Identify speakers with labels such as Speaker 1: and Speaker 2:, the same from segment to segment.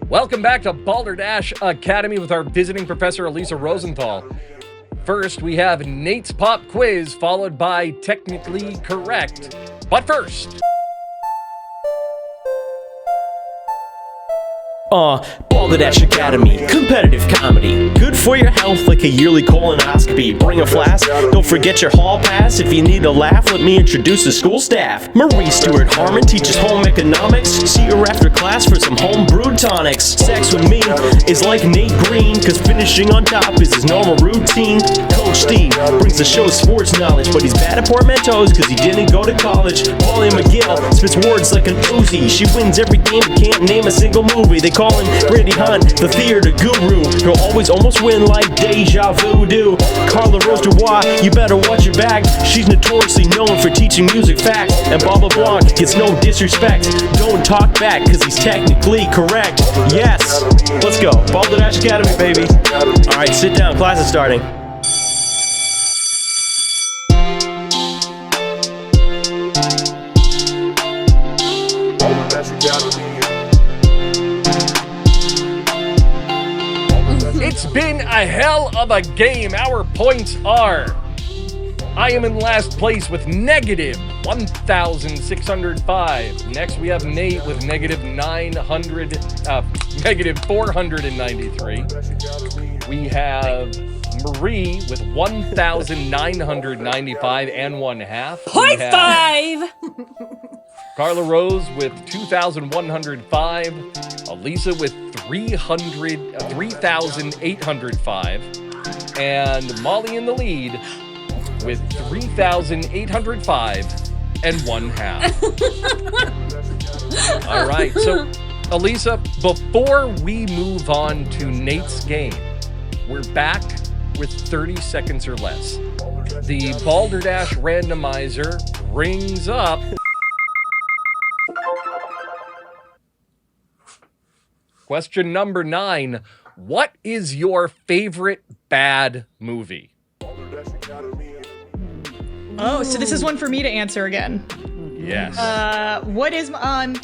Speaker 1: Welcome back to Balderdash Academy with our visiting professor, Alisa Rosenthal. First, we have Nate's Pop Quiz, followed by Technically Correct. But first...
Speaker 2: Balderdash Academy, competitive comedy. Good for your health like a yearly colonoscopy. Bring a flask, don't forget your hall pass. If you need a laugh, let me introduce the school staff. Marie Stewart Harmon teaches home economics. See her after class for some home brewed tonics. Sex with me is like Nate Green, cause finishing on top is his normal routine. Coach Steve brings the show's sports knowledge, but he's bad at portmanteaus cause he didn't go to college. Molly McGill spits words like an Uzi. She wins every game but can't name a single movie. They call him Randy Hunt, the theater guru. He'll always almost win like deja vu do. Carla Rose Dubois, you better watch your back. She's notoriously known for teaching music facts. And Bob LeBlanc gets no disrespect. Don't talk back, cause he's technically correct. Yes, let's go. Balderdash Academy, baby. Alright, sit down, class is starting.
Speaker 1: It's been a hell of a game. Our points are... I am in last place with negative 1,605. Next, we have Nate with negative 493. We have Marie with 1,995 and 1/2.
Speaker 3: 0.5!
Speaker 1: Carla Rose with 2,105. Alisa with 3,805. And Molly in the lead with 3,805 and 1/2. All right, so Alisa, before we move on to Nate's game, we're back with 30 seconds or less. The Balderdash randomizer brings up... Question number 9. What is your favorite bad movie?
Speaker 4: Oh, so this is one for me to answer again.
Speaker 1: Yes.
Speaker 4: What is well,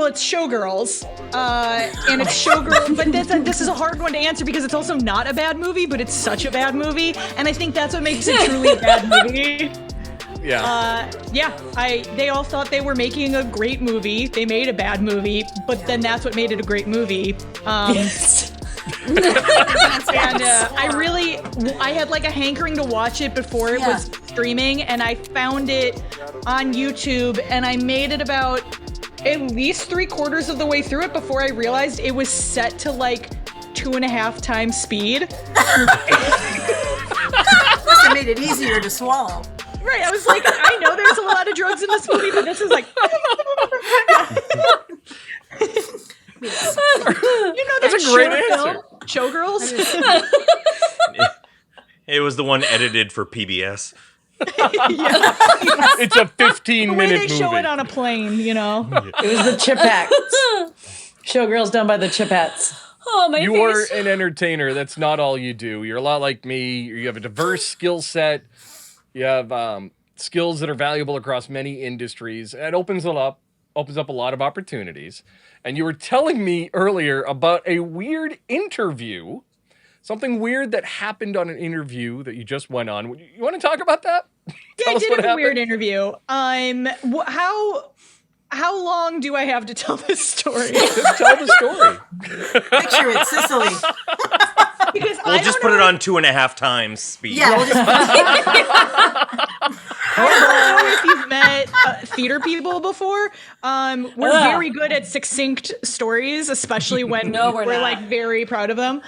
Speaker 4: it's Showgirls, and it's Showgirls, but this is a hard one to answer because it's also not a bad movie, but it's such a bad movie, and I think that's what makes it truly a bad movie.
Speaker 1: Yeah.
Speaker 4: They all thought they were making a great movie. They made a bad movie, but then that's what made it a great movie.
Speaker 3: Yes.
Speaker 4: And I had like a hankering to watch it before it was streaming, and I found it on YouTube, and I made it about at least 3/4 of the way through it before I realized it was set to like 2.5 times speed.
Speaker 5: It made it easier to swallow.
Speaker 4: Right, I was like, I know there's a lot of drugs in this movie, but this is like... You know
Speaker 1: That's a great answer.
Speaker 4: Showgirls?
Speaker 6: It was the one edited for PBS.
Speaker 1: It's a 15-minute movie.
Speaker 4: They show it on a plane, you know?
Speaker 3: It was the Chipettes. Showgirls done by the Chipettes. Oh, my face.
Speaker 1: You are an entertainer. That's not all you do. You're a lot like me. You have a diverse skill set. You have skills that are valuable across many industries. It opens up a lot of opportunities. And you were telling me earlier about a weird interview, something weird that happened on an interview that you just went on. You want to talk about that?
Speaker 4: Yeah, I did have a weird interview. How long do I have to tell this story?
Speaker 1: Just tell the story.
Speaker 5: Picture it, Sicily.
Speaker 4: Because
Speaker 6: We'll just put it on 2.5 times speed.
Speaker 5: Yeah, we'll just...
Speaker 4: I don't know if you've met theater people before. We're very good at succinct stories, especially when we're like very proud of them.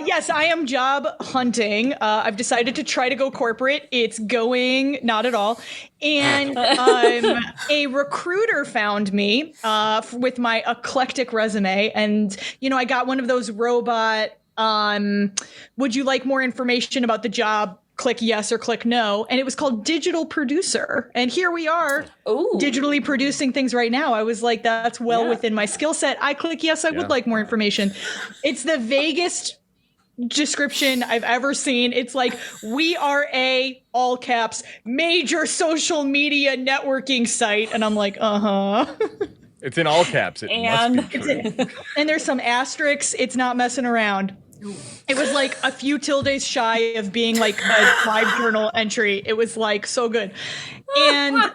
Speaker 4: Yes, I am job hunting. I've decided to try to go corporate. It's going not at all. And a recruiter found me with my eclectic resume. And, you know, I got one of those robot, would you like more information about the job? Click yes or click no. And it was called Digital Producer. And here we are digitally producing things right now. I was like, that's well within my skill set. I click yes, I would like more information. It's the vaguest description I've ever seen. It's like, we are a, all caps, major social media networking site. And I'm like,
Speaker 1: It's in all caps. It must be true.
Speaker 4: And there's some asterisks. It's not messing around. It was like a few tildes shy of being like a live journal entry. It was like so good. And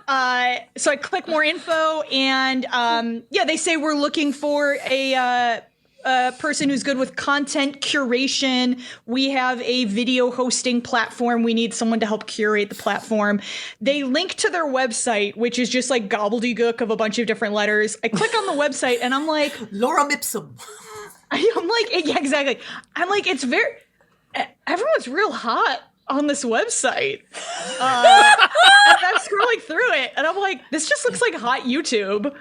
Speaker 4: so I click more info, and they say we're looking for a person who's good with content curation. We have a video hosting platform. We need someone to help curate the platform. They link to their website, which is just like gobbledygook of a bunch of different letters. I click on the website and I'm like,
Speaker 5: Lorem ipsum.
Speaker 4: I'm like, yeah, exactly. I'm like, it's very, everyone's real hot on this website. And I'm scrolling through it and I'm like, this just looks like hot YouTube.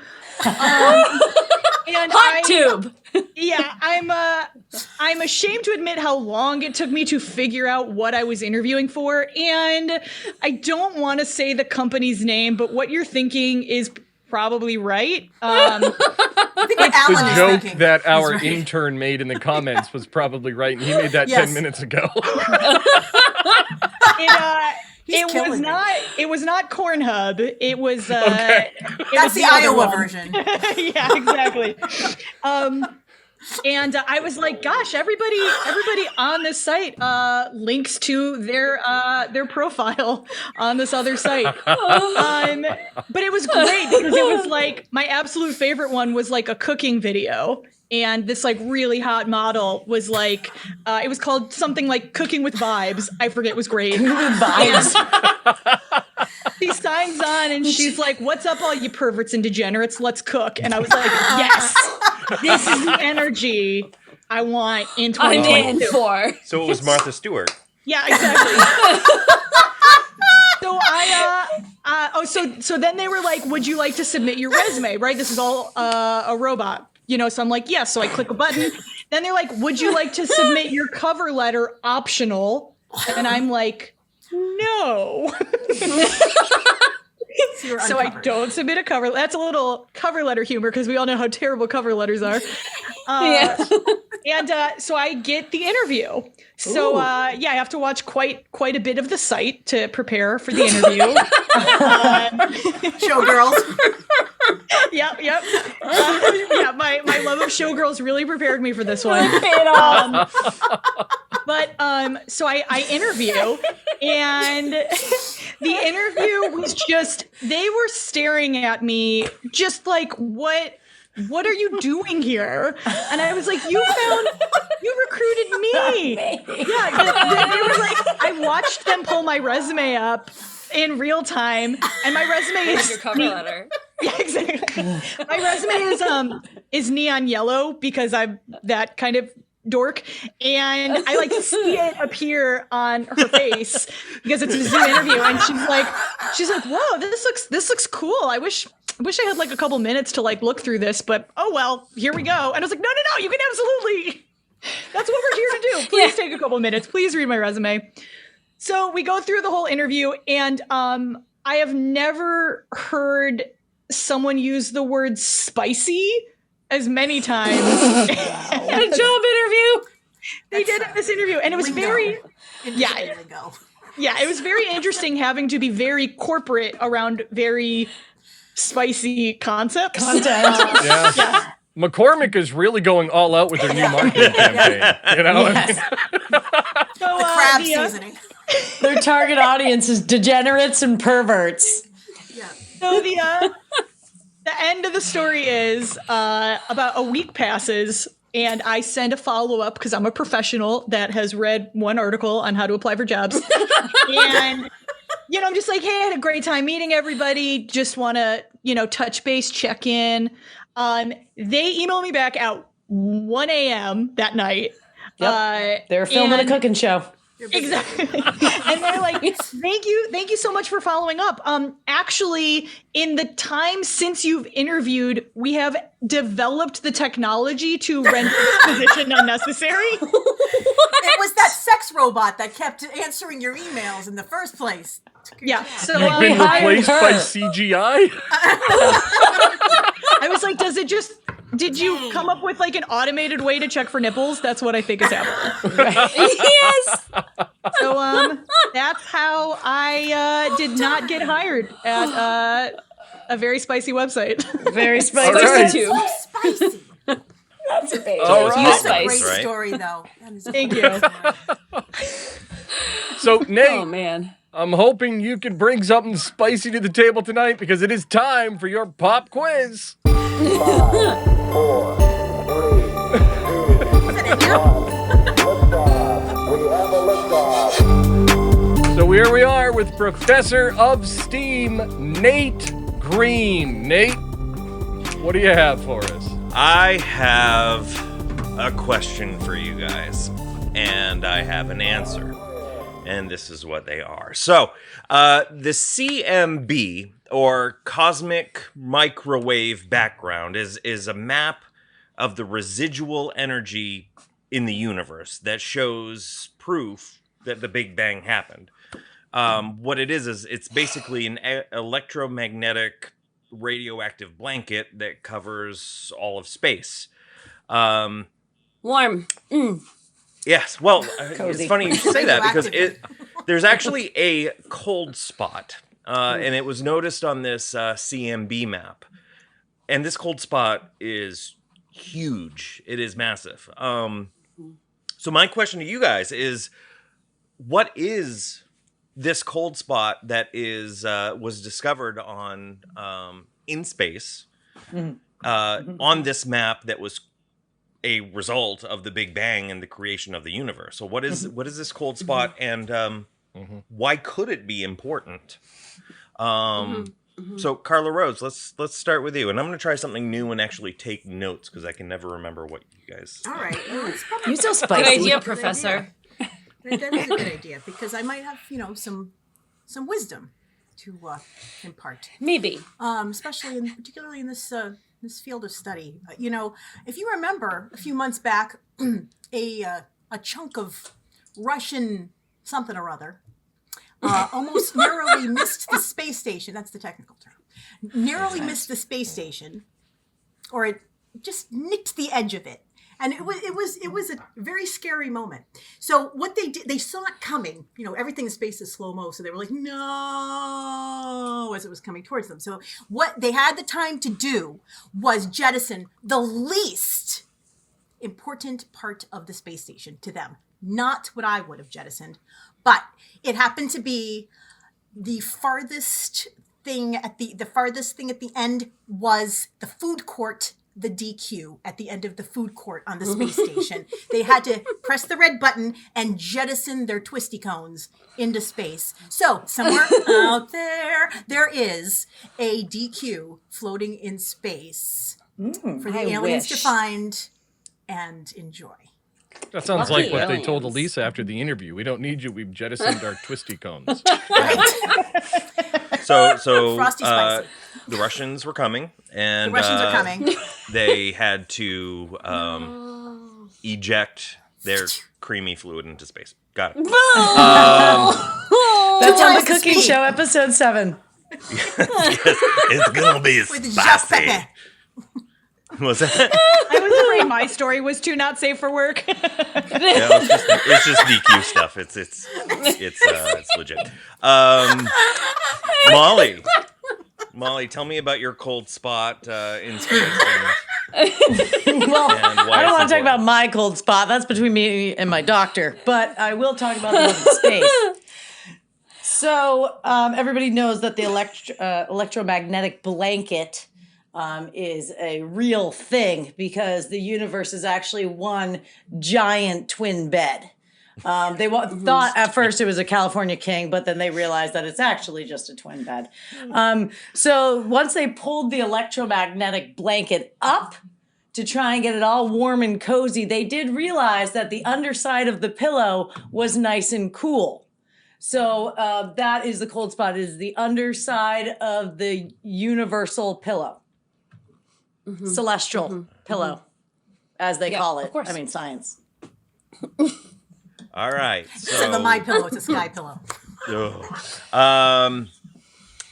Speaker 4: And
Speaker 3: Hot tube.
Speaker 4: Yeah, I'm ashamed to admit how long it took me to figure out what I was interviewing for. And I don't want to say the company's name, but what you're thinking is probably right.
Speaker 1: The joke that our intern made in the comments was probably right, and he made that 10 minutes ago.
Speaker 4: It was not Cornhub. It was
Speaker 5: That's the Iowa version.
Speaker 4: Yeah, exactly. And I was like, gosh, everybody on this site links to their profile on this other site. But it was great because it was like, my absolute favorite one was like a cooking video. And this like really hot model was like, it was called something like Cooking with Vibes. I forget, it was great.
Speaker 3: Vibes.
Speaker 4: She signs on and she's like, what's up all you perverts and degenerates? Let's cook. And I was like, yes, this is the energy I want in 2022.
Speaker 3: I'm in for.
Speaker 6: So it was Martha Stewart.
Speaker 4: Yeah, exactly. So then they were like, would you like to submit your resume? Right? This is all a robot. You know, so I'm like, yes. So I click a button. Then they're like, would you like to submit your cover letter optional? And I'm like, no. So I don't submit a cover. That's a little cover letter humor because we all know how terrible cover letters are. And so I get the interview. So I have to watch quite a bit of the site to prepare for the interview.
Speaker 5: Showgirls.
Speaker 4: Yep. My love of Showgirls really prepared me for this one. So I interview, and the interview was just, they were staring at me just like, what are you doing here? And I was like, you recruited me. Yeah, they were like, I watched them pull my resume up in real time, and my resume is
Speaker 7: your cover letter.
Speaker 4: Yeah, exactly. My resume is neon yellow because I'm that kind of dork, and I like to see it appear on her face because it's a Zoom interview, and she's like, whoa, this looks cool. I wish I had like a couple minutes to like look through this, but oh well, here we go. And I was like, no, you can absolutely. That's what we're here to do. Please take a couple minutes. Please read my resume. So we go through the whole interview, and I have never heard someone use the word spicy as many times.
Speaker 3: In a job interview.
Speaker 4: They did in this interview, and it was very it was very interesting having to be very corporate around very spicy concepts.
Speaker 1: Yeah. McCormick is really going all out with their new marketing campaign. You know,
Speaker 4: So,
Speaker 5: the crab seasoning.
Speaker 3: Their target audience is degenerates and perverts.
Speaker 5: Yeah.
Speaker 4: So the end of the story is about a week passes, and I send a follow-up because I'm a professional that has read one article on how to apply for jobs. And, I'm just like, hey, I had a great time meeting everybody. Just want to, touch base, check in. They emailed me back at 1 a.m. that night.
Speaker 3: Yep. They're filming a cooking show.
Speaker 4: Exactly. And they're like, thank you so much for following up. Actually, in the time since you've interviewed, we have developed the technology to render this position unnecessary.
Speaker 5: It was that sex robot that kept answering your emails in the first place.
Speaker 4: Yeah. So
Speaker 1: you've been replaced by CGI?
Speaker 4: I was like, does it did you come up with like an automated way to check for nipples? That's what I think is happening.
Speaker 7: Yes.
Speaker 4: So that's how I did not get hired at a very spicy website.
Speaker 3: Very spicy.
Speaker 1: All right.
Speaker 7: Too.
Speaker 5: So spicy.
Speaker 7: That's a baby.
Speaker 1: All right.
Speaker 5: That's a
Speaker 7: Spice.
Speaker 5: great
Speaker 6: Right.
Speaker 5: story, though. That is a
Speaker 4: Thank
Speaker 5: great
Speaker 4: you.
Speaker 5: story.
Speaker 1: So, Nate,
Speaker 7: Oh man.
Speaker 1: I'm hoping you can bring something spicy to the table tonight because it is time for your pop quiz. So here we are with Professor of STEAM, Nate Green. Nate, what do you have for us?
Speaker 6: I have a question for you guys, and I have an answer. And this is what they are. So, the CMB, or Cosmic Microwave Background, is a map of the residual energy in the universe that shows proof that the Big Bang happened. What it is it's basically an electromagnetic radioactive blanket that covers all of space.
Speaker 7: Warm.
Speaker 6: Yes, well,
Speaker 3: Cozy.
Speaker 6: it's funny you say that because
Speaker 5: Radioactive.
Speaker 6: there's actually a cold spot, and it was noticed on this CMB map. And this cold spot is huge. It is massive. So my question to you guys is, what is this cold spot that is was discovered on in space on this map that was a result of the Big Bang and the creation of the universe? So what is this cold spot, and why could it be important? So Carla Rose, let's start with you, and I'm going to try something new and actually take notes because I can never remember what you guys.
Speaker 5: All right. Well, it's probably
Speaker 3: You're so
Speaker 7: Good
Speaker 3: spicy.
Speaker 7: idea,
Speaker 5: Good
Speaker 7: Professor.
Speaker 5: That is a good idea because I might have, some wisdom to impart,
Speaker 7: Maybe.
Speaker 5: especially particularly in this field of study. If you remember a few months back, a chunk of Russian something or other almost narrowly missed the space station. That's the technical term. Narrowly missed the space station, or it just nicked the edge of it. And it was a very scary moment. So what they did, they saw it coming. Everything in space is slow-mo, so they were like, no, as it was coming towards them. So what they had the time to do was jettison the least important part of the space station to them. Not what I would have jettisoned, but it happened to be the farthest thing at the end was the food court, the DQ at the end of the food court on the space station. They had to press the red button and jettison their twisty cones into space. So somewhere out there is a DQ floating in space for the aliens to find and enjoy.
Speaker 1: That sounds
Speaker 7: Lucky
Speaker 1: like what they told
Speaker 7: aliens.
Speaker 1: Alisa after the interview. We don't need you. We've jettisoned our twisty cones.
Speaker 6: So
Speaker 5: Frosty spicy.
Speaker 6: the Russians were coming, and
Speaker 5: The Russians are coming.
Speaker 6: They had to eject their creamy fluid into space. Got it.
Speaker 3: That's on the
Speaker 5: times the
Speaker 3: cooking
Speaker 5: speed.
Speaker 3: show, episode 7.
Speaker 6: It's gonna be
Speaker 5: With Jacques
Speaker 6: spicy.
Speaker 5: Pepe.
Speaker 6: Was that?
Speaker 4: I was afraid my story was too not safe for work.
Speaker 6: Yeah, it's just DQ stuff. It's legit. Molly, tell me about your cold spot in space.
Speaker 3: Well,
Speaker 6: And why
Speaker 3: I don't
Speaker 6: it's
Speaker 3: want to talk about
Speaker 6: important.
Speaker 3: my cold spot. That's between me and my doctor. But I will talk about the one in space. So everybody knows that the electromagnetic blanket is a real thing because the universe is actually one giant twin bed. They thought at first it was a California king, but then they realized that it's actually just a twin bed. So once they pulled the electromagnetic blanket up to try and get it all warm and cozy, they did realize that the underside of the pillow was nice and cool. So that is the cold spot, is the underside of the universal pillow. Celestial pillow, as they call it.
Speaker 7: of course.
Speaker 3: I mean, science.
Speaker 6: All right.
Speaker 5: Instead of a My Pillow, it's a Sky Pillow.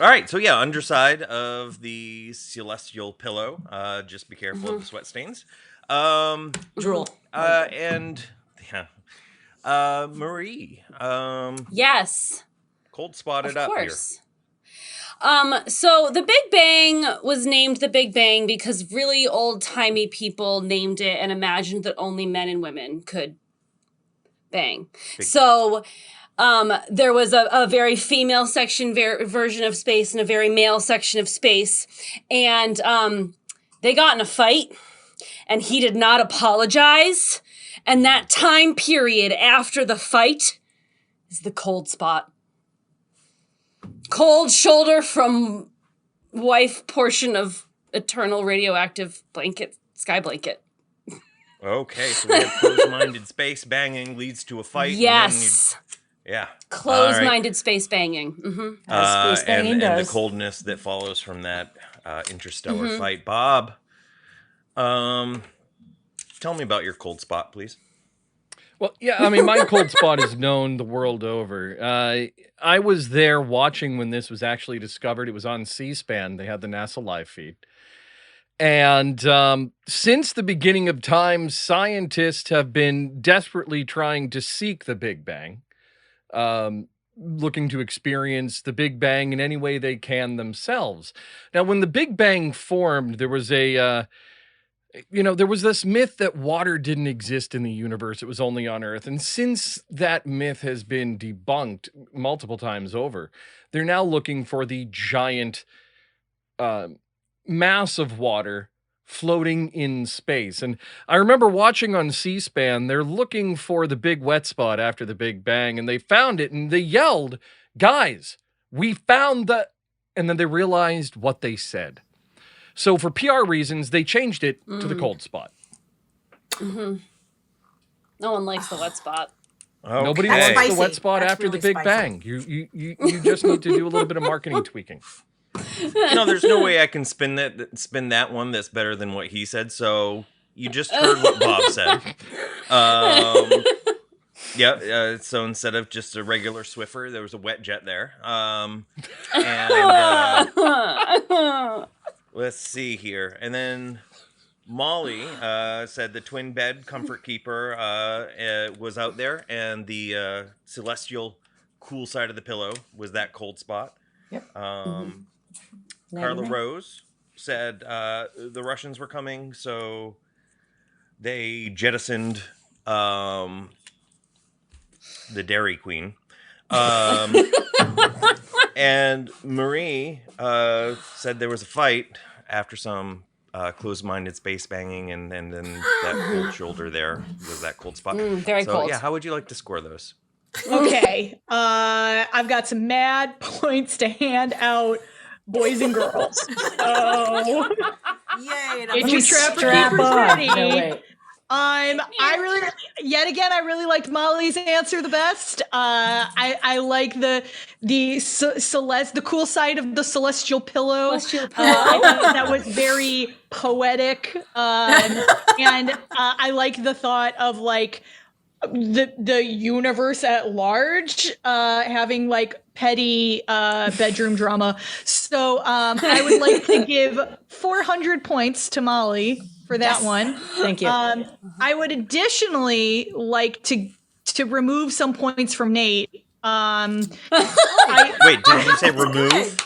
Speaker 6: All right, so yeah, underside of the celestial pillow. Just be careful of the sweat stains.
Speaker 3: Drool.
Speaker 6: And yeah, Marie.
Speaker 7: Yes.
Speaker 6: Cold spotted
Speaker 7: Of
Speaker 6: up
Speaker 7: course. So the Big Bang was named the Big Bang because really old-timey people named it and imagined that only men and women could bang. So there was a very female section version of space and a very male section of space. And they got in a fight and he did not apologize. And that time period after the fight is the cold spot. Cold shoulder from wife portion of eternal radioactive blanket, sky blanket.
Speaker 6: here. Okay, so we have closed-minded space banging leads to a fight.
Speaker 7: Yes.
Speaker 6: Yeah.
Speaker 7: Closed-minded space banging. Mm-hmm.
Speaker 3: As space banging
Speaker 6: and the
Speaker 3: does.
Speaker 6: coldness that follows from that interstellar fight. Bob, tell me about your cold spot, please.
Speaker 1: Well, yeah, I mean, my cold spot is known the world over. I was there watching when this was actually discovered. It was on C-SPAN. They had the NASA live feed. And since the beginning of time, scientists have been desperately trying to seek the Big Bang, looking to experience the Big Bang in any way they can themselves. Now, when the Big Bang formed, there was there was this myth that water didn't exist in the universe. It was only on Earth. And since that myth has been debunked multiple times over, they're now looking for the giant mass of water floating in space. And I remember watching on C-SPAN, they're looking for the big wet spot after the Big Bang, and they found it, and they yelled, "Guys, we found the..." And then they realized what they said. So for PR reasons, they changed it to the cold spot.
Speaker 7: Mm-hmm. No one likes the wet spot.
Speaker 6: Okay.
Speaker 1: Nobody
Speaker 5: That's
Speaker 1: wants the
Speaker 5: spicy.
Speaker 1: wet spot
Speaker 5: That's
Speaker 1: after
Speaker 5: really
Speaker 1: the Big
Speaker 5: spicy.
Speaker 1: Bang. You just need to do a little bit of marketing tweaking.
Speaker 6: There's no way I can spin that one that's better than what he said. So you just heard what Bob said. So instead of just a regular Swiffer, there was a wet jet there. Let's see here. And then Molly said the twin bed comfort keeper was out there, and the celestial cool side of the pillow was that cold spot.
Speaker 3: Yep.
Speaker 6: Carla Rose said the Russians were coming, so they jettisoned the Dairy Queen. And Marie said there was a fight after some closed-minded space banging, and then that cold shoulder there was that cold spot.
Speaker 7: Very cold.
Speaker 6: Yeah, how would you like to score those?
Speaker 4: Okay. I've got some mad points to hand out, boys and girls. So
Speaker 5: Yay!
Speaker 4: get your trapper
Speaker 3: Strap
Speaker 4: keepers
Speaker 3: on.
Speaker 4: ready.
Speaker 3: No, wait.
Speaker 4: I really liked Molly's answer the best. I like the cool side of the celestial pillow. I think that was very poetic. And I like the thought of like the universe at large having like petty bedroom drama. So I would like to give 400 points to Molly for that one.
Speaker 3: Thank you.
Speaker 4: I would additionally like to remove some points from Nate.
Speaker 6: Wait, did you say remove?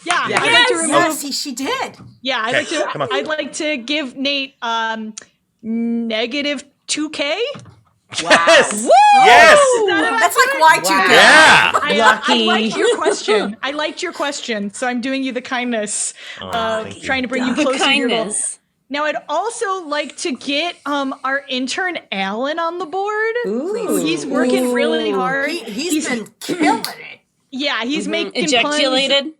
Speaker 4: Yeah, I'd like to
Speaker 7: Yes!
Speaker 4: remove.
Speaker 5: Yes, she did.
Speaker 4: Yeah,
Speaker 6: Okay, come on.
Speaker 4: I'd like to give Nate negative 2K.
Speaker 6: Yes! Yes!
Speaker 5: That's like Y2K.
Speaker 6: Yeah!
Speaker 3: Lucky.
Speaker 4: I liked your question. I liked your question, so I'm doing you the kindness of
Speaker 6: thank you.
Speaker 4: trying to bring you closer to your goal.
Speaker 7: Kindness.
Speaker 4: Now, I'd also like to get our intern Alan on the board.
Speaker 3: Ooh.
Speaker 4: He's working really hard.
Speaker 5: He's been killing it.
Speaker 4: Yeah, he's making puns.
Speaker 7: Ejaculated.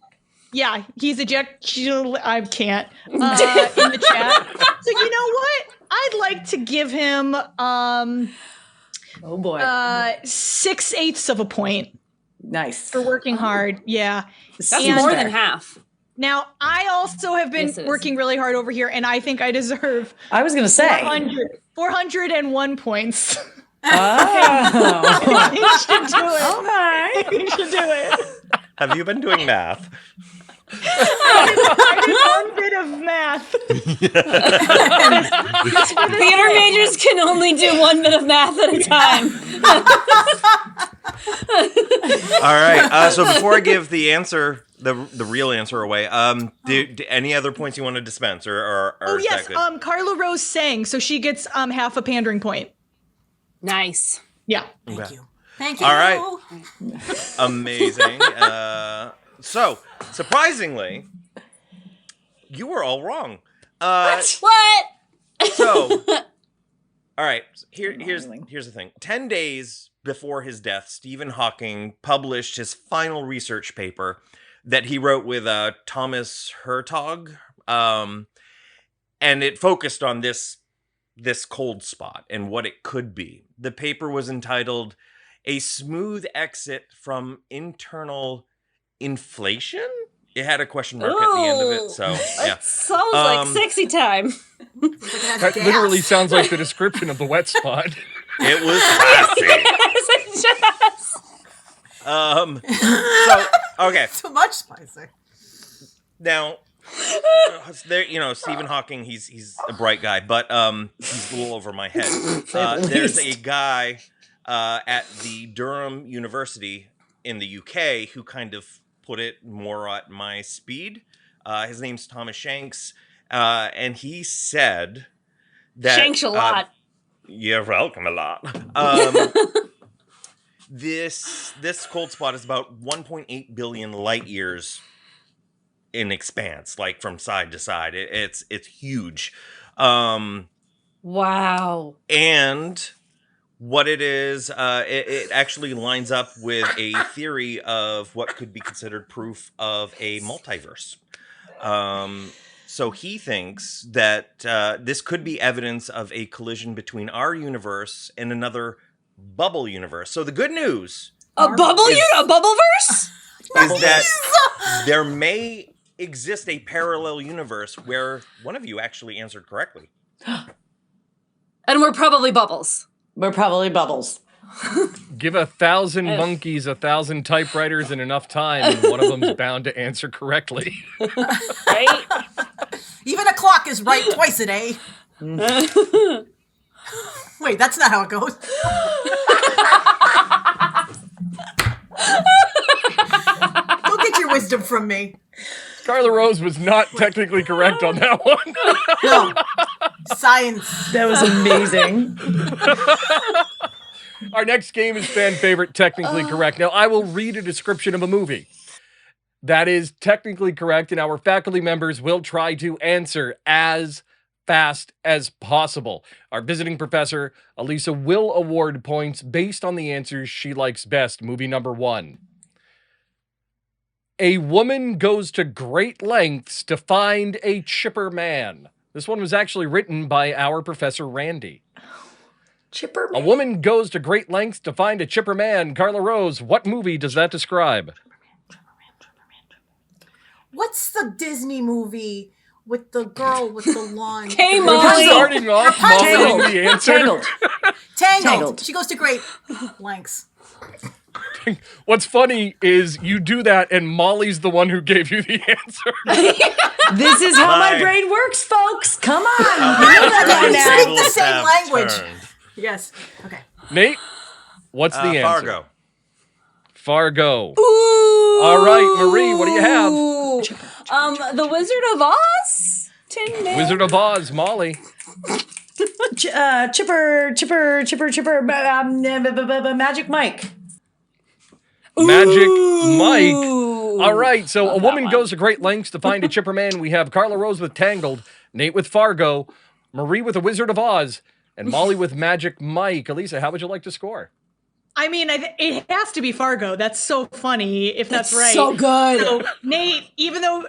Speaker 4: Yeah, he's I can't in the chat. So you know what? I'd like to give him
Speaker 3: Oh boy.
Speaker 4: 6/8 of a point
Speaker 3: Nice.
Speaker 4: for working hard. Yeah.
Speaker 7: That's
Speaker 4: And-
Speaker 7: more than half.
Speaker 4: Now, I also have been
Speaker 7: Yes, it is.
Speaker 4: working really hard over here, and I think I deserve
Speaker 3: I was gonna say.
Speaker 4: 401 points.
Speaker 3: Oh.
Speaker 4: You should do it.
Speaker 3: Okay.
Speaker 4: You should do it.
Speaker 6: Have you been doing math?
Speaker 4: I did 1 bit of math.
Speaker 7: Theater majors can only do 1 bit of math at a time.
Speaker 6: All right. So before I give the answer, the real answer away, do any other points you want to dispense, or
Speaker 4: Oh
Speaker 6: is
Speaker 4: yes,
Speaker 6: that good?
Speaker 4: Carla Rose sang, so she gets half a pandering point.
Speaker 7: Nice.
Speaker 4: Yeah.
Speaker 5: Thank you. Thank you.
Speaker 6: All right. Amazing. So surprisingly, you were all wrong.
Speaker 7: What?
Speaker 6: So, all right. Here's the thing. 10 days before his death, Stephen Hawking published his final research paper that he wrote with Thomas Hertog, and it focused on this cold spot and what it could be. The paper was entitled "A Smooth Exit from Internal Inflation." It had a question mark at the end of it, so yeah.
Speaker 7: That sounds like sexy time.
Speaker 1: That literally sounds like the description of the wet spot.
Speaker 6: It was classy. So okay.
Speaker 5: Too much spicy.
Speaker 6: Now, there, Stephen Hawking, he's a bright guy, but he's a little over my head. There's a guy at the Durham University in the UK who kind of put it more at my speed. His name's Thomas Shanks, and he said that
Speaker 7: Shanks a lot.
Speaker 6: You're welcome a lot. This cold spot is about 1.8 billion light years in expanse, like from side to side. It's huge.
Speaker 7: Wow.
Speaker 6: And what it is, it actually lines up with a theory of what could be considered proof of a multiverse. So he thinks that this could be evidence of a collision between our universe and another bubble universe. So the good news
Speaker 7: A bubbleverse?
Speaker 6: is that there may exist a parallel universe where one of you actually answered correctly.
Speaker 7: And we're probably bubbles.
Speaker 3: We're probably bubbles.
Speaker 1: Give 1,000 monkeys 1,000 typewriters and enough time, and one of them's bound to answer correctly.
Speaker 7: Right?
Speaker 5: Even a clock is right twice a day. Wait, that's not how it goes. Don't get your wisdom from me.
Speaker 1: Carla Rose was not technically correct on that one.
Speaker 5: No. Science.
Speaker 3: That was amazing.
Speaker 1: Our next game is fan favorite, technically correct. Now, I will read a description of a movie that is technically correct, and our faculty members will try to answer as fast as possible. Our visiting professor, Alisa, will award points based on the answers she likes best. Movie number 1. A woman goes to great lengths to find a chipper man. This one was actually written by our Professor Randy.
Speaker 3: Chipper
Speaker 1: A woman goes to great lengths to find a chipper man. Carla Rose, what movie does that describe?
Speaker 5: What's the Disney movie with the girl with the lawn?
Speaker 7: Hey,
Speaker 1: We're
Speaker 7: Molly.
Speaker 1: starting off
Speaker 5: Tangled.
Speaker 1: Molly the answer.
Speaker 3: Tangled.
Speaker 5: Tangled. She goes to great lengths.
Speaker 1: What's funny is you do that and Molly's the one who gave you the answer.
Speaker 3: This is how my
Speaker 6: Bye.
Speaker 3: brain works, folks. Come on. You know that by
Speaker 5: We
Speaker 3: now.
Speaker 5: speak the same language. Yes. Okay.
Speaker 1: Nate, what's the answer?
Speaker 6: Fargo.
Speaker 1: Fargo.
Speaker 7: Ooh.
Speaker 1: All right, Marie, what do you have?
Speaker 7: The Wizard of Oz? Tin Man.
Speaker 1: Wizard of Oz, Molly.
Speaker 3: Chipper, Magic Mike.
Speaker 1: Magic Mike. All right, so a woman
Speaker 7: one.
Speaker 1: goes to great lengths to find a chipper man. We have Carla Rose with Tangled, Nate with Fargo, Marie with The Wizard of Oz, and Molly with Magic Mike. Alisa, how would you like to score?
Speaker 4: I mean, it has to be Fargo. That's so funny, if that's right.
Speaker 7: So good.
Speaker 4: So, Nate, even though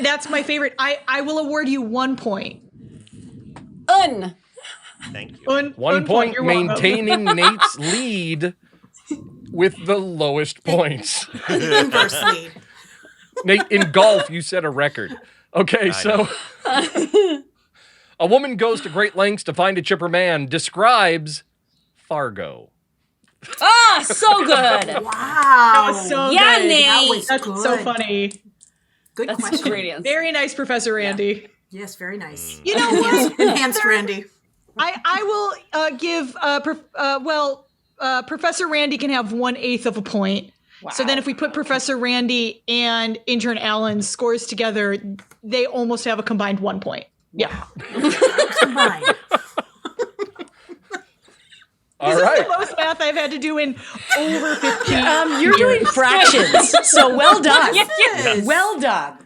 Speaker 4: that's my favorite, I will award you 1 point.
Speaker 6: Thank you.
Speaker 1: 1 point,
Speaker 4: You're welcome.
Speaker 1: maintaining Nate's lead with the lowest points.
Speaker 5: Inverse lead.
Speaker 1: Nate, in golf, you set a record. Okay, so a woman goes to great lengths to find a chipper man, describes Fargo.
Speaker 7: So good.
Speaker 5: Wow.
Speaker 4: That was so
Speaker 7: Yeah,
Speaker 4: good.
Speaker 7: Nate.
Speaker 5: That was
Speaker 4: That's
Speaker 5: good.
Speaker 4: so funny.
Speaker 5: Good
Speaker 7: That's
Speaker 5: question.
Speaker 7: a great answer.
Speaker 4: Very nice, Professor Randy.
Speaker 5: Yes, very nice.
Speaker 4: You know what?
Speaker 5: Enhanced Randy.
Speaker 4: I will give Professor Randy can have 1/8 of a point.
Speaker 3: Wow.
Speaker 4: So then if we put Professor Randy and intern Alan's scores together, they almost have a combined 1 point. Yeah.
Speaker 5: Combined.
Speaker 1: All
Speaker 4: This is
Speaker 1: right.
Speaker 4: the most math I've had to do in over 15
Speaker 3: You're doing fractions, so well done.
Speaker 5: Yes.
Speaker 3: Well done.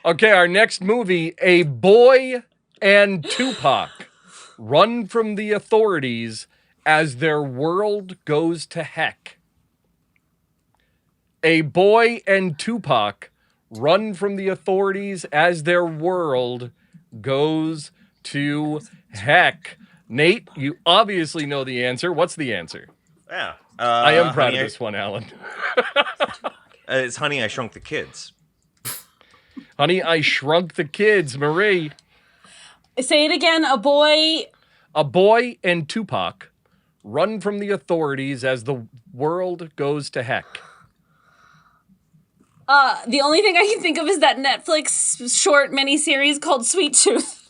Speaker 1: Okay, our next movie, A Boy and Tupac run from the authorities as their world goes to heck. A Boy and Tupac run from the authorities as their world goes to heck. Nate, you obviously know the answer. What's the answer?
Speaker 6: Yeah.
Speaker 1: I am proud
Speaker 6: Honey,
Speaker 1: of this one, Alan.
Speaker 6: It's Honey, I Shrunk the Kids.
Speaker 1: Honey, I Shrunk the Kids. Marie.
Speaker 7: Say it again. A boy.
Speaker 1: A Boy and Tupac run from the authorities as the world goes to heck.
Speaker 7: The only thing I can think of is that Netflix short miniseries called Sweet Tooth.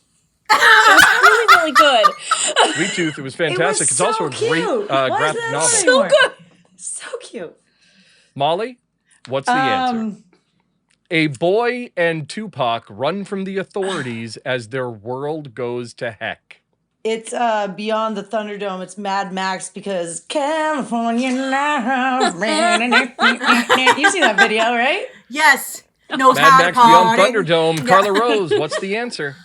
Speaker 7: It was really, really good.
Speaker 1: Sweet Tooth, it was fantastic. It's
Speaker 3: so
Speaker 1: also a great
Speaker 3: cute. Why is
Speaker 1: graphic
Speaker 3: that
Speaker 1: novel.
Speaker 3: not
Speaker 7: So
Speaker 3: anymore?
Speaker 7: good.
Speaker 3: So cute.
Speaker 1: Molly, what's the answer? A Boy and Tupac run from the authorities as their world goes to heck.
Speaker 3: It's Beyond the Thunderdome. It's Mad Max because California love. You see that video, right?
Speaker 5: Yes. Knows
Speaker 1: Mad
Speaker 5: how
Speaker 1: Max
Speaker 5: to
Speaker 1: Beyond
Speaker 5: party.
Speaker 1: Thunderdome. Carla Rose, what's the answer?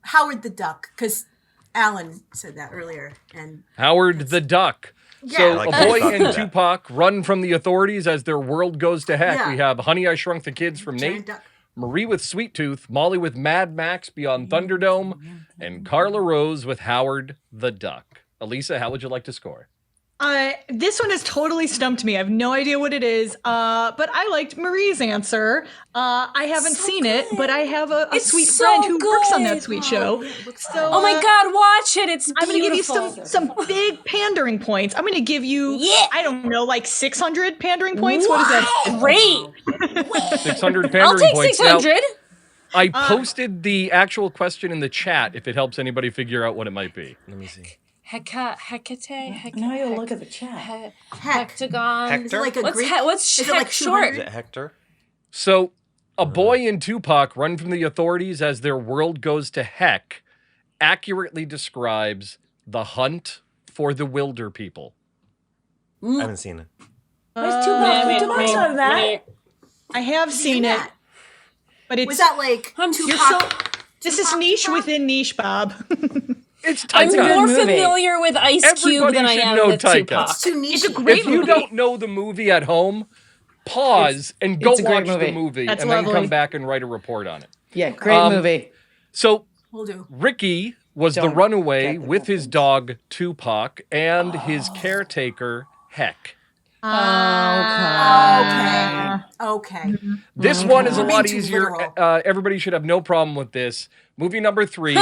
Speaker 5: Howard the Duck, because Alan said that earlier. And
Speaker 1: Howard the Duck. So
Speaker 5: Yeah.
Speaker 6: I like
Speaker 1: A Boy
Speaker 6: that.
Speaker 1: and Tupac run from the authorities as their world goes to heck.
Speaker 5: Yeah.
Speaker 1: We have Honey, I Shrunk the Kids from
Speaker 5: Giant
Speaker 1: Nate,
Speaker 5: duck.
Speaker 1: Marie with Sweet Tooth, Molly with Mad Max Beyond Thunderdome, and Carla Rose with Howard the Duck. Elisa, how would you like to score?
Speaker 4: This one has totally stumped me. I have no idea what it is. But I liked Marie's answer. I haven't seen it, but I have a
Speaker 7: It's
Speaker 4: sweet
Speaker 7: so
Speaker 4: friend who works on that
Speaker 7: good.
Speaker 4: sweet show. So
Speaker 7: Oh my God, watch it. It's
Speaker 4: I'm going to give you
Speaker 7: beautiful.
Speaker 4: some big pandering points. I'm going to give you,
Speaker 7: Yeah.
Speaker 4: I don't know, like 600 pandering points. What is that?
Speaker 7: Great.
Speaker 1: 600 pandering
Speaker 7: I'll take
Speaker 1: points. Now,
Speaker 7: 600.
Speaker 1: I posted the actual question in the chat if it helps anybody figure out what it might be.
Speaker 6: Let me see.
Speaker 7: Hecate.
Speaker 3: Now you'll look at the chat.
Speaker 7: Hectagon.
Speaker 6: Hector?
Speaker 5: Is it like a
Speaker 7: What's
Speaker 5: Greek?
Speaker 7: what's
Speaker 5: Is it
Speaker 7: heck
Speaker 5: like
Speaker 7: short?
Speaker 5: 200?
Speaker 6: Is it Hector?
Speaker 1: So, A Boy and Tupac run from the authorities as their world goes to heck accurately describes the hunt for the wilder people.
Speaker 6: I haven't seen it.
Speaker 3: Where's Tupac? Tupac's on that.
Speaker 4: I have seen it,
Speaker 5: that?
Speaker 4: but it's
Speaker 5: Was that like
Speaker 7: I'm
Speaker 5: Tupac?
Speaker 4: this is niche within niche, Bob.
Speaker 1: It's
Speaker 7: I'm
Speaker 1: Taika.
Speaker 7: more
Speaker 3: movie.
Speaker 7: familiar with Ice Cube
Speaker 1: Everybody
Speaker 7: than I
Speaker 1: should
Speaker 7: am
Speaker 1: know
Speaker 7: with
Speaker 1: Taika.
Speaker 7: Tupac.
Speaker 5: It's too niche.
Speaker 4: It's a great
Speaker 1: If you
Speaker 4: movie.
Speaker 1: don't know the movie at home, pause and go
Speaker 3: it's a great
Speaker 1: watch
Speaker 3: movie.
Speaker 1: the movie
Speaker 4: That's
Speaker 1: and then
Speaker 4: lovely.
Speaker 1: come back and write a report on it.
Speaker 3: Yeah, great movie.
Speaker 1: So,
Speaker 5: We'll do.
Speaker 1: Ricky was the
Speaker 3: Don't
Speaker 1: runaway
Speaker 3: get the
Speaker 1: with his dog Tupac and his caretaker Heck.
Speaker 5: Okay.
Speaker 1: This one is a
Speaker 5: We're
Speaker 1: lot
Speaker 5: being too
Speaker 1: easier.
Speaker 5: literal.
Speaker 1: Everybody should have no problem with this. Movie number 3,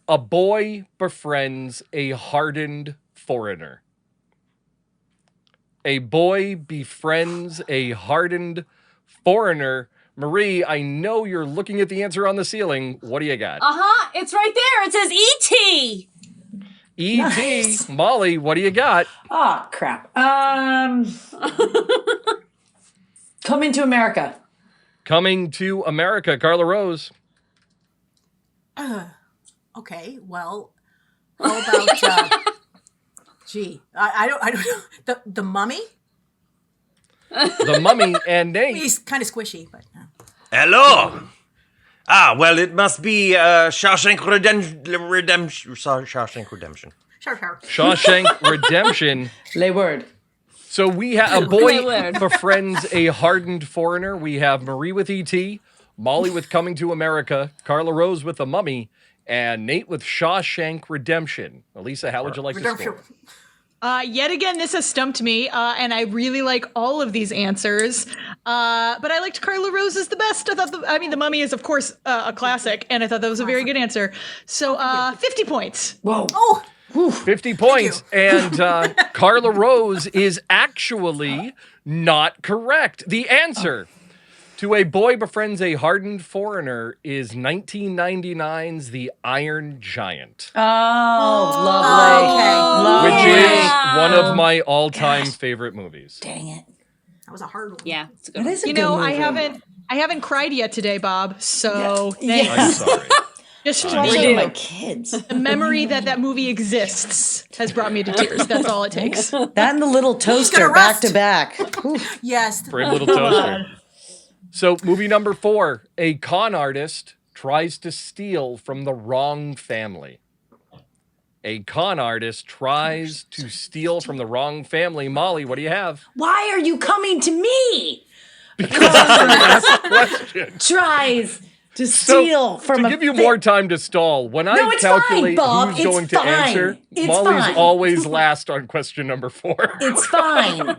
Speaker 1: a boy befriends a hardened foreigner. A boy befriends a hardened foreigner. Marie, I know you're looking at the answer on the ceiling. What do you got?
Speaker 7: It's right there. It says E.T.
Speaker 1: E.T.
Speaker 3: Nice.
Speaker 1: Molly, what do you got?
Speaker 3: Oh, crap. Coming to America.
Speaker 1: Coming to America, Carla Rose.
Speaker 5: Okay. Well, how about? I don't know. The Mummy.
Speaker 1: The Mummy and Nate.
Speaker 5: He's kind of squishy, but.
Speaker 6: Hello. Well, it must be Shawshank Redemption. Shawshank Redemption.
Speaker 5: Sure.
Speaker 1: Shawshank Redemption.
Speaker 3: Lay word.
Speaker 1: So we have a
Speaker 7: My
Speaker 1: boy
Speaker 7: word.
Speaker 1: befriends a hardened foreigner. We have Marie with E.T., Molly with Coming to America, Carla Rose with The Mummy, and Nate with Shawshank Redemption. Elisa, how would you like to score?
Speaker 4: Yet again, this has stumped me, and I really like all of these answers. But I liked Carla Rose's the best. I thought, The Mummy is, of course, a classic, and I thought that was a very good answer. So, 50 points.
Speaker 3: Whoa.
Speaker 5: Oh,
Speaker 1: 50 points. And Carla Rose is actually not correct. The answer to A Boy Befriends a Hardened Foreigner is 1999's The Iron Giant,
Speaker 3: Oh, lovely.
Speaker 5: Okay.
Speaker 1: which
Speaker 7: Yeah.
Speaker 1: is one of my all-time favorite movies.
Speaker 3: Dang it.
Speaker 5: That was a hard one.
Speaker 7: Yeah, it's a good
Speaker 3: It
Speaker 7: one.
Speaker 3: is a
Speaker 4: You
Speaker 3: good
Speaker 4: know,
Speaker 3: movie.
Speaker 4: I haven't cried yet today, Bob. So
Speaker 3: Yeah.
Speaker 1: I'm sorry.
Speaker 4: just
Speaker 3: Especially
Speaker 4: the
Speaker 3: my kids.
Speaker 4: memory that movie exists has brought me to tears. That's all it takes.
Speaker 3: That and the little toaster
Speaker 5: gonna
Speaker 3: back
Speaker 5: rest.
Speaker 3: to back. Ooh.
Speaker 5: Yes.
Speaker 1: Brave Little Toaster. So, movie number 4. A con artist tries to steal from the wrong family. A con artist tries to steal from the wrong family. Molly, what do you have?
Speaker 3: Why are you coming to me?
Speaker 1: Question.
Speaker 3: Tries to
Speaker 1: So,
Speaker 3: steal from
Speaker 1: to
Speaker 3: a
Speaker 1: give you
Speaker 3: fa-
Speaker 1: more time to stall, when I
Speaker 3: it's fine,
Speaker 1: calculate
Speaker 3: Bob.
Speaker 1: who's
Speaker 3: It's
Speaker 1: going to
Speaker 3: fine.
Speaker 1: answer,
Speaker 3: It's
Speaker 1: Molly's
Speaker 3: fine.
Speaker 1: always last on question number 4.
Speaker 3: It's fine.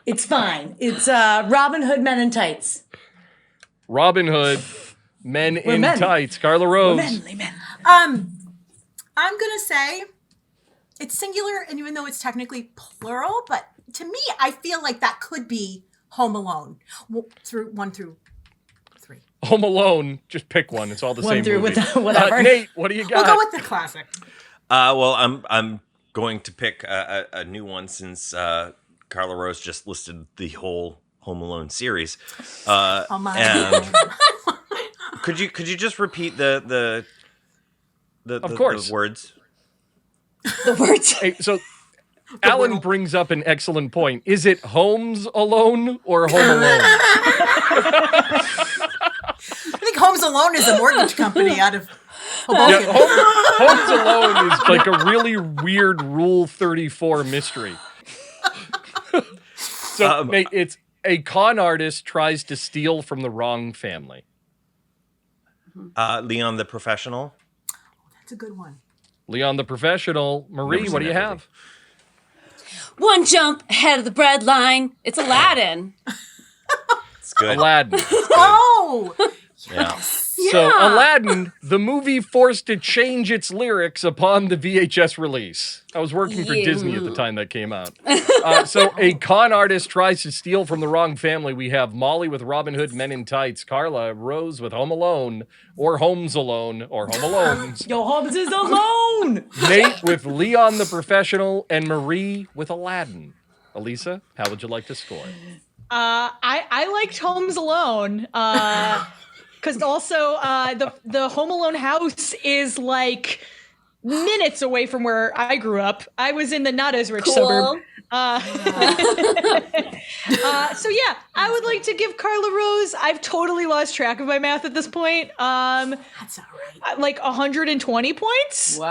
Speaker 3: It's fine. It's Robin Hood Men in Tights.
Speaker 1: Robin Hood, Men in
Speaker 3: men.
Speaker 1: Tights. Carla Rose.
Speaker 3: Men.
Speaker 5: I'm gonna say it's singular, and even though it's technically plural, but to me, I feel like that could be Home Alone through 1 through 3.
Speaker 1: Home Alone, just pick one. It's all the
Speaker 3: One
Speaker 1: same
Speaker 3: through
Speaker 1: movie.
Speaker 3: whatever.
Speaker 1: Nate, what do you got?
Speaker 5: We'll go with the classic.
Speaker 6: Well, I'm going to pick a new one since Carla Rose just listed the whole Home Alone series.
Speaker 5: Oh my!
Speaker 6: And could you just repeat the
Speaker 1: Of course.
Speaker 6: the words?
Speaker 7: The words.
Speaker 1: Hey, so Alan brings up an excellent point. Is it Homes Alone or Home Alone?
Speaker 5: I think Homes Alone is a mortgage company out of Hoboken.
Speaker 1: Yeah, Homes Alone is like a really weird Rule 34 mystery. So, Nate, it's a con artist tries to steal from the wrong family.
Speaker 6: Leon the Professional.
Speaker 5: That's a good one.
Speaker 1: Leon the Professional. Marie,
Speaker 6: Never
Speaker 1: what do
Speaker 6: seen
Speaker 1: you
Speaker 6: that
Speaker 1: have?
Speaker 7: One jump ahead of the bread line. It's Aladdin.
Speaker 6: It's good.
Speaker 1: Aladdin.
Speaker 5: Oh,
Speaker 6: Yeah.
Speaker 1: So Aladdin, the movie forced to change its lyrics upon the VHS release. I was working for Disney at the time that came out. So a con artist tries to steal from the wrong family. We have Molly with Robin Hood Men in Tights, Carla Rose with Home Alone, or Homes Alone, or Home Alones.
Speaker 3: Yo, Hobbs is alone.
Speaker 1: Nate with Leon the Professional, and Marie with Aladdin. Alisa, how would you like to score?
Speaker 4: I liked Homes Alone. Because also the Home Alone house is like minutes away from where I grew up. I was in the not as rich suburb. So yeah, I would like to give Carla Rose. I've totally lost track of my math at this point.
Speaker 5: that's all right.
Speaker 4: Like 120 points.
Speaker 3: Wow.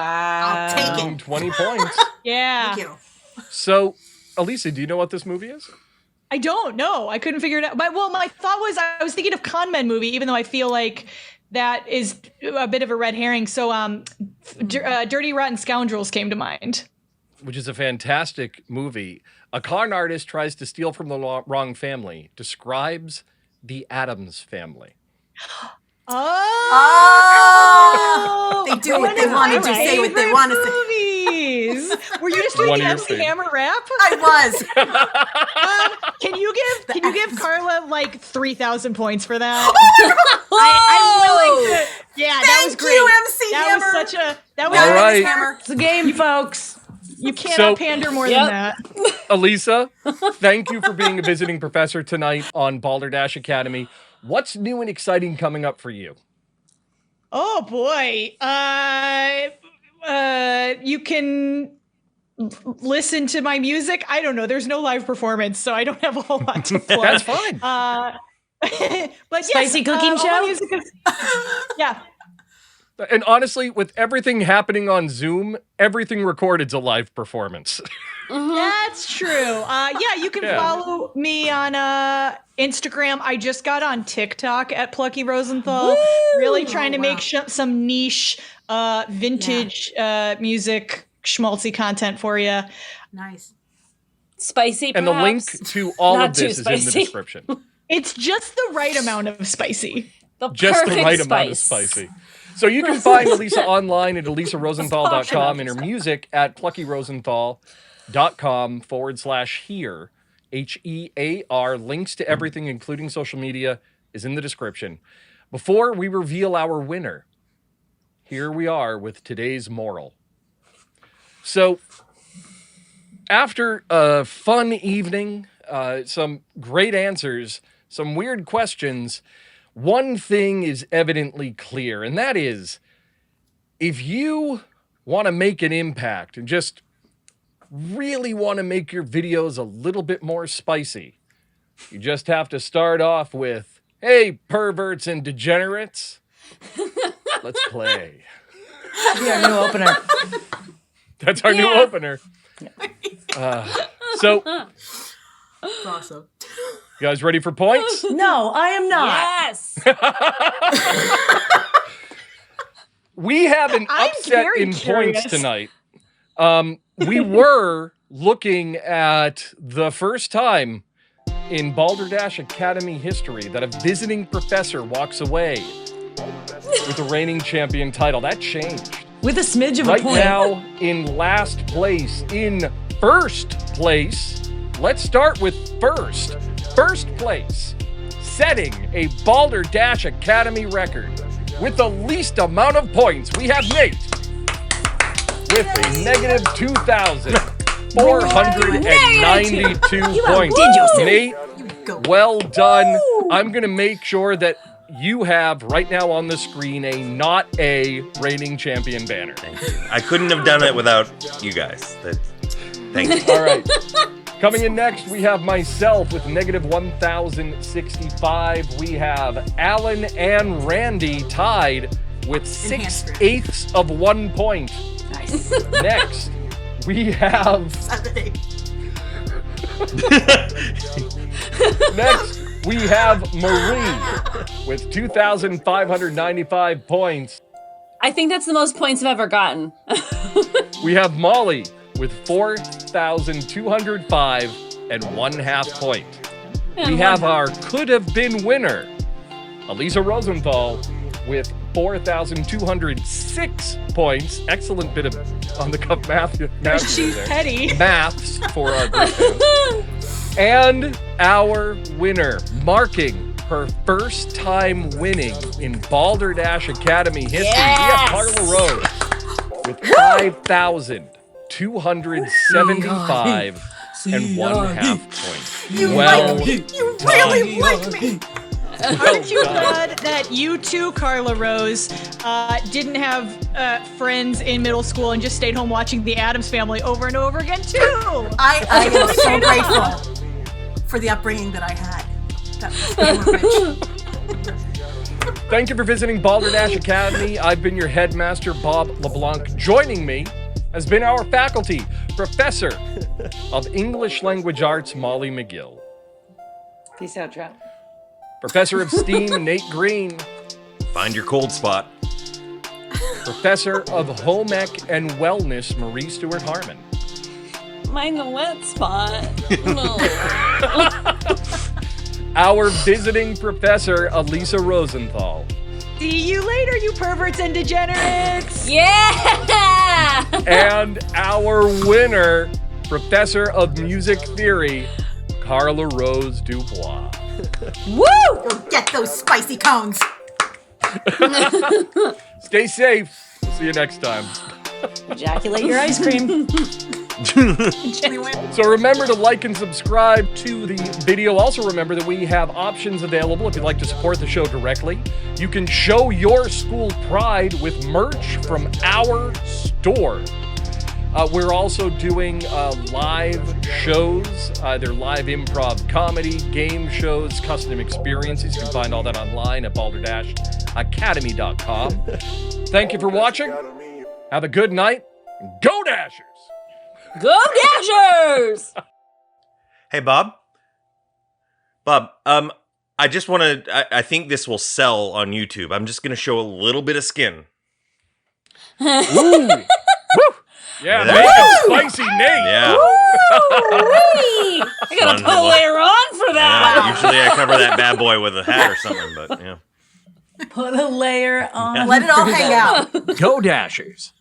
Speaker 5: I'll take it.
Speaker 1: 20 points.
Speaker 4: Yeah.
Speaker 5: Thank you.
Speaker 1: So, Alisa, do you know what this movie is?
Speaker 4: I don't know. I couldn't figure it out. But my thought was I was thinking of Con Men movie, even though I feel like that is a bit of a red herring. So Dirty Rotten Scoundrels came to mind.
Speaker 1: Which is a fantastic movie. A con artist tries to steal from the wrong family, describes the Addams family.
Speaker 5: Oh, they do what they want to do, say what they want to say.
Speaker 4: Movies. Were you just doing
Speaker 1: One
Speaker 4: the
Speaker 1: of your
Speaker 4: MC
Speaker 1: favorites.
Speaker 4: Hammer rap?
Speaker 5: I was.
Speaker 4: Can you give Carla like 3,000 points for that? I'm willing to. Yeah, that was
Speaker 5: Thank
Speaker 4: great.
Speaker 5: you, MC
Speaker 4: that
Speaker 5: Hammer.
Speaker 4: was such a. That was.
Speaker 1: All right.
Speaker 5: Hammer.
Speaker 3: It's a game, folks.
Speaker 4: You cannot
Speaker 1: So-
Speaker 4: pander more
Speaker 7: Yep.
Speaker 4: than that.
Speaker 1: Alisa, thank you for being a visiting professor tonight on Balderdash Academy. What's new and exciting coming up for you?
Speaker 4: Oh boy. You can listen to my music. I don't know. There's no live performance, so I don't have a whole lot to plug.
Speaker 1: That's fine.
Speaker 4: But yes,
Speaker 3: Spicy cooking
Speaker 4: all my
Speaker 3: show?
Speaker 4: music is- yeah.
Speaker 1: And honestly, with everything happening on Zoom, everything recorded's a live performance.
Speaker 4: That's true. Yeah, you can
Speaker 1: Yeah.
Speaker 4: follow me on Instagram. I just got on TikTok at Plucky Rosenthal. Really trying to make some niche vintage music schmaltzy content for you.
Speaker 5: Nice.
Speaker 7: Spicy,
Speaker 1: And the link
Speaker 7: perhaps?
Speaker 1: to all
Speaker 7: Not
Speaker 1: of
Speaker 7: too
Speaker 1: this is in the
Speaker 7: spicy.
Speaker 1: description.
Speaker 4: It's just the right amount of spicy.
Speaker 7: The
Speaker 1: Just the
Speaker 7: perfect
Speaker 1: right amount of
Speaker 7: spice.
Speaker 1: spicy. So you can find Alisa online at alisarosenthal.com and her music at pluckyrosenthal.com/hear. HEAR. Links to everything, including social media, is in the description. Before we reveal our winner, here we are with today's moral. So, after a fun evening, some great answers, some weird questions, one thing is evidently clear, and that is, if you want to make an impact and just really want to make your videos a little bit more spicy, you just have to start off with, hey, perverts and degenerates, let's play.
Speaker 3: Be our new opener.
Speaker 1: That's our new opener. So,
Speaker 5: That's awesome.
Speaker 1: you guys ready for points?
Speaker 3: No, I am not.
Speaker 7: Yes.
Speaker 1: We have an
Speaker 4: I'm
Speaker 1: upset
Speaker 4: very
Speaker 1: in
Speaker 4: curious.
Speaker 1: points tonight. We were looking at the first time in Balderdash Academy history that a visiting professor walks away with the reigning champion title. That changed.
Speaker 3: With a smidge of a
Speaker 1: Right
Speaker 3: point.
Speaker 1: now, in last place, in first place, let's start with first. First place, setting a Balderdash Academy record with the least amount of points. We have Nate with a negative 2,492 points.
Speaker 3: outdid yourself.
Speaker 1: Nate,
Speaker 5: Go.
Speaker 1: well done. I'm going to make sure that you have right now on the screen a not a reigning champion banner.
Speaker 6: Thank you. I couldn't have done it without you guys. Thank you.
Speaker 1: All right. Coming in next, we have myself with negative 1,065. We have Alan and Randy tied with
Speaker 5: Enhanced
Speaker 1: 6/8 of 1 point.
Speaker 3: Nice.
Speaker 1: Next, we have
Speaker 5: Saturday.
Speaker 1: next we have Marie with 2,595 points.
Speaker 7: I think that's the most points I've ever gotten.
Speaker 1: We have Molly with 4,205 and 1/2 point. We have our could have been winner, Alisa Rosenthal, with 4,206 points. Excellent bit of on the cuff math.
Speaker 4: She's
Speaker 1: there.
Speaker 4: petty.
Speaker 1: Maths for our group fans. And our winner, marking her first time winning in Balderdash Academy history. We have Carla Rose with 5,275 and 1/2 points.
Speaker 5: You
Speaker 1: Well
Speaker 5: like me. You really like me.
Speaker 4: Aren't you glad that you too, Carla Rose, didn't have friends in middle school and just stayed home watching The Addams Family over and over again too?
Speaker 5: I am so grateful for the upbringing that I had. That was rich.
Speaker 1: Thank you for visiting Balderdash Academy. I've been your headmaster, Bob LeBlanc. Joining me has been our faculty, Professor of English Language Arts, Molly McGill.
Speaker 3: Peace out, Trout.
Speaker 1: Professor of STEAM, Nate Green.
Speaker 6: Find your cold spot.
Speaker 1: Professor of Home Ec and Wellness, Marie Stewart Harmon.
Speaker 7: Mine the wet spot. No.
Speaker 1: Our visiting professor, Alisa Rosenthal.
Speaker 4: See you later, you perverts and degenerates.
Speaker 7: Yeah!
Speaker 1: And our winner, Professor of Music Theory, Carla Rose Dubois.
Speaker 7: Woo!
Speaker 5: Go get those spicy cones.
Speaker 1: Stay safe. We'll see you next time.
Speaker 3: Ejaculate your ice cream.
Speaker 5: We went.
Speaker 1: So remember to like and subscribe to the video. Also remember that we have options available if you'd like to support the show directly. You can show your school pride with merch from our store. We're also doing live shows, either live improv comedy, game shows, custom experiences. You can find all that online at balderdashacademy.com. Thank you for watching. Have a good night. Go Dashers!
Speaker 7: Go Dashers!
Speaker 6: Hey, Bob. I just want to. I think this will sell on YouTube. I'm just going to show a little bit of skin.
Speaker 1: Ooh! Woo! Yeah, make it spicy, Nate!
Speaker 6: Yeah.
Speaker 7: Woo-wee! I gotta
Speaker 6: Fun.
Speaker 7: put a layer on for that.
Speaker 6: Yeah, usually I cover that bad boy with a hat or something, but yeah.
Speaker 3: Put a layer on.
Speaker 5: Let it all hang out.
Speaker 1: Go Dashers.